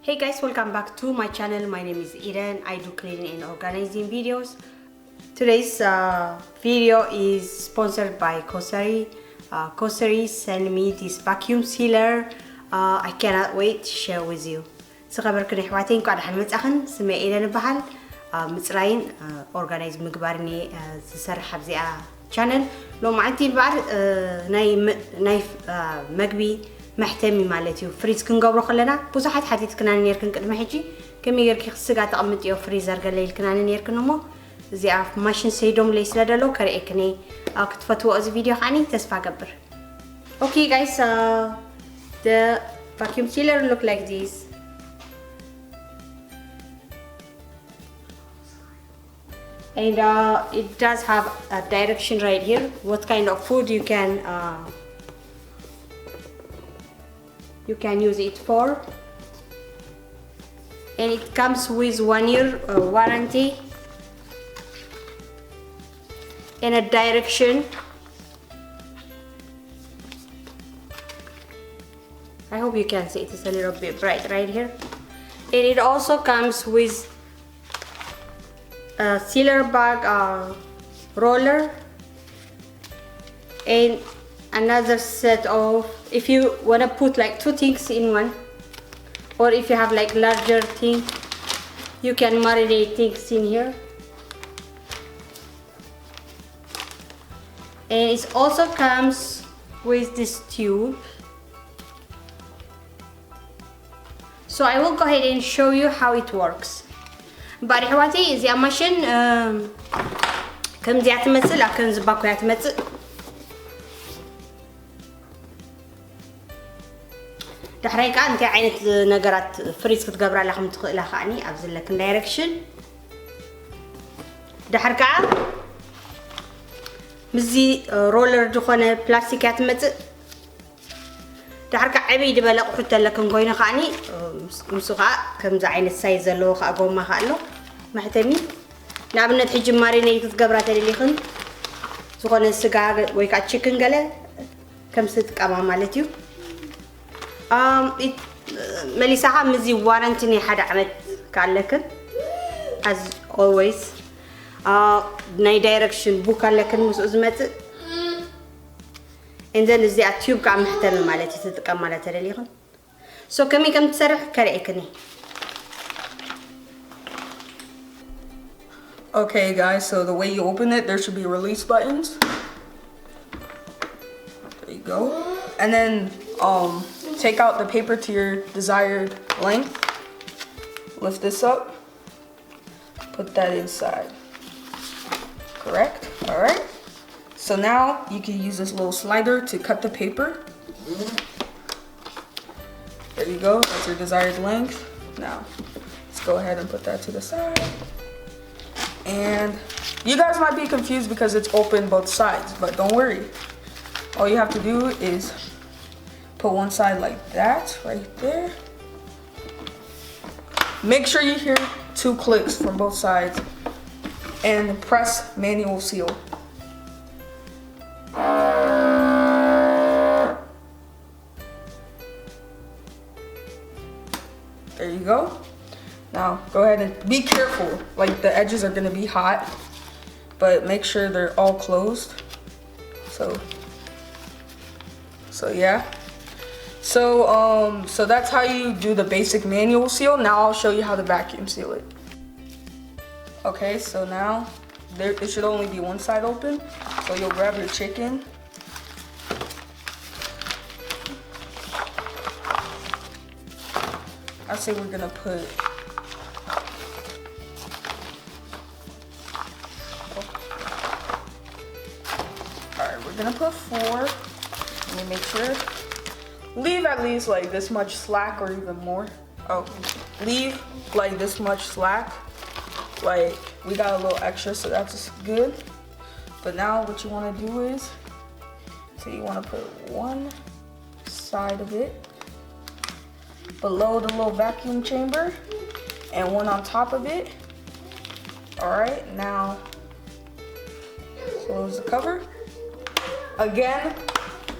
Hey guys, welcome back to my channel. My name is Eden. I do cleaning and organizing videos. Today's video is sponsored by Cosori. Cosori sent me this vacuum sealer. I cannot wait to share with you. سخبركن حواتين قاعد حنمصخن سمي إيدن بحال مصراين organize مقبارني زسرح بزيا channel لو معتي بعد ناي مقبي محتمي مالتيو فريز كنقبرو خلنا بوزحات حديث كنا نيركن قدم حجي كمي يركي سغا تقمطيو فريزر قليل كنا نيركنمو زي ماشين سيدوم ليس لدلو كريكني كتفتو از فيديو خاني تسفا قبر. Okay guys, the vacuum sealer look like this. And it does have a direction right here what kind of food you can use it for, and it comes with 1 year warranty and a direction. I hope you can see it. It's a little bit bright right here. And it also comes with a sealer bag roller and another set of, if you want to put like 2 things in one, or if you have like larger thing, you can marinate things in here. And it also comes with this tube. So I will go ahead and show you how it works. بعد حواتي زي ماشين كم زي تمثل لكن زباكو يتمثل دحريك انت عينت نجرات فريز كتقبر لكم تخلها خاني ابزل لك دايركشن دحركا مزي رولر دخونه بلاستيك يتمثل دحركا عبي دبل قحت لكم كوينه خاني مسوقا كم زي عينت سايز لو خاغوما خالو محتمي نابنت حجي مارينيت كتقبرات ليخن زخونه سغا ወይ ካ chicken ገለ ከም ስትቀማ ማለትዩ መሊሳኻ ምዚ ዋረንቲ ናይ ሓደ ዓመት ካለክን as always ናይ ዳይሬክሽን ቡክ አለክን ምስኡ ዝመጽእ and then እዚኣ ቲዩብ ካ محتم ማለት ትጥቀም ማለት አይደለም so ከመይ ከም ትሰርሕ ከሪእክኒ. Okay guys, so the way you open it, there should be release buttons. There you go. And then take out the paper to your desired length. Lift this up. Put that inside. Correct? Alright. So now you can use this little slider to cut the paper. There you go. That's your desired length. Now, let's go ahead and put that to the side. And you guys might be confused because it's open both sides, but don't worry. All you have to do is put one side like that, right there. Make sure you hear 2 clicks from both sides and press manual seal. There you go. Now go ahead and be careful, like the edges are gonna be hot, but make sure they're all closed. So yeah. So that's how you do the basic manual seal. Now I'll show you how to vacuum seal it. Okay, so now it should only be one side open. So you'll grab your chicken. I say we're gonna put Alright, we're gonna put 4. Let me make sure. Leave at least like this much slack or even more. Oh, leave like this much slack. Like we got a little extra, so that's good. But now what you want to do is, so you want to put one side of it below the little vacuum chamber and one on top of it. Alright, now close the cover. Again,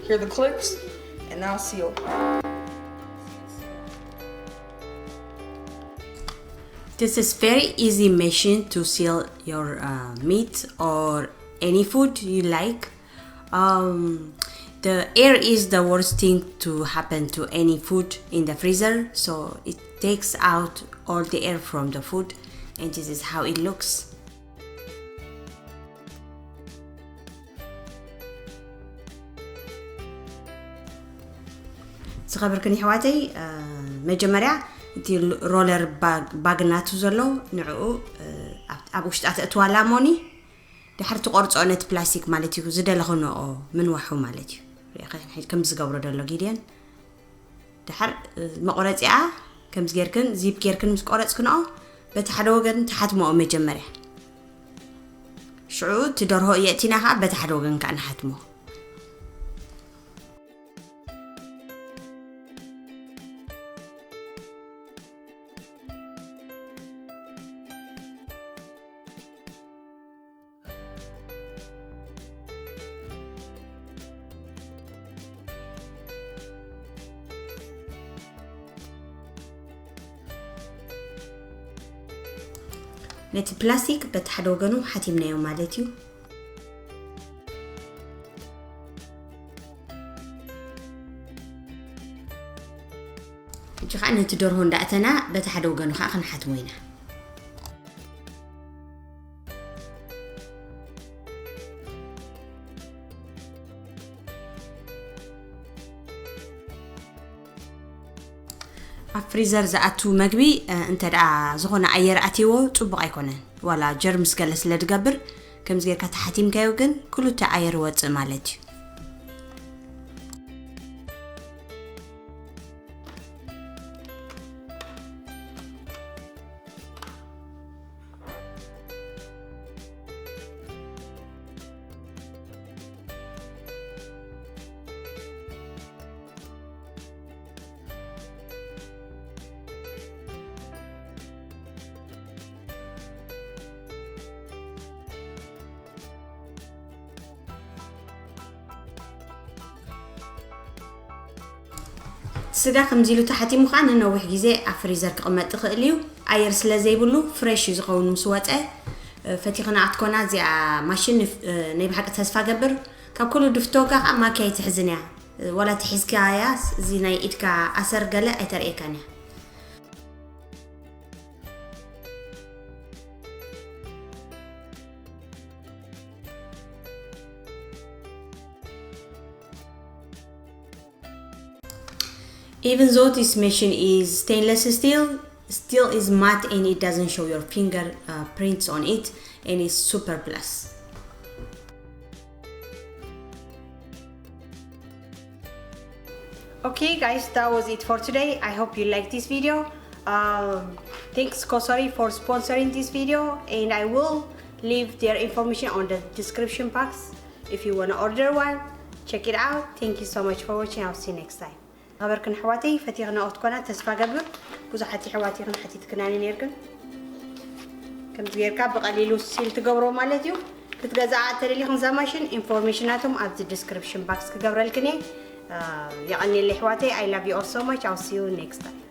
hear the clicks, and now seal. This is very easy machine to seal your meat or any food you like. The air is the worst thing to happen to any food in the freezer, so it takes out all the air from the food, and this is how it looks. ዝኸበርክን ሕዋተይ መጀመርያ እቲ ሮለር ባግናቱ ዘሎ ንዕኡ ኣብ ውሽጣ ተእትዋላ ሞኒ ድሕሪ ትቆርጾ ነት ፕላስቲክ ማለት እዩ ዝደለኽንኦ ምን ዋሑ ማለት እዩ ከም ዝገብሮ ደሎ ጊድያን ድሕር መቆረጺኣ ከም ዝጌርክን ዚፕ ጌርክን ምስ ቆረጽክንኦ በቲ ሓደ ወገን ተሓትሞኦ መጀመርያ ሽዑ ትደርሆ የእቲናኻ በቲ ሓደ ወገን ከዓ ንሓትሞ ነቲ ፕላስቲክ በቲ ሓደ ወገኑ ሓቲምናዮ ማለት እዩ እጂ ከዓ ነቲ ደርሆ እንዳእተና በቲ ሓደ ወገኑ ከዓ ክንሓትሞ ኢና ፍሪዘር ዝኣቱ መግቢ እንተዳ ዝኾነ ኣየር ኣትይዎ ጽቡቕ ኣይኮነን ዋላ ጀርምስ ገለ ስለ ድገብር ከምዚ ጌርካ ተሓቲምካዮ ግን ኩሉተ ኣየር ወፅእ ማለት እዩ ስጋ ከምዚሉ ተሓቲሙ ከዓ ንነዊሕ ግዜ ኣብ ፍሪዘር ክቕመጥ ይኽእል እዩ ኣየር ስለ ዘይብሉ ፍሬሽ ዝኸውን ምስ ወፀ ፈቲኽና ኣትኮና እዚኣ ማሽን ናይ ብሓቂ ተስፋ ገብር ካብ ኩሉ ድፍቶጋ ከዓ ማኪያ ይትሕዝን እያ ወላ ትሒዝካያ እዚ ናይ ኢድካ ኣሰር ገለ ኣይተርእየካን እያ Even though this machine is stainless steel, still is matte and it doesn't show your finger prints on it and it's super plus. Okay guys, that was it for today. I hope you liked this video. Thanks Cosori for sponsoring this video and I will leave their information on the description box if you want to order one. Check it out. Thank you so much for watching. I'll see you next time. خبركن حواتي فتيغنا أوتكونا تسفى قبل بوزحتي حواتي غن حتي تكناني نيركن كم زيركا بقليلو سيل تقبرو مالتيو كتغزاعات اللي خن زماشن informationاتهم at the description box كقبر الكني يعني اللي حواتي I love you all so much. I'll see you next time.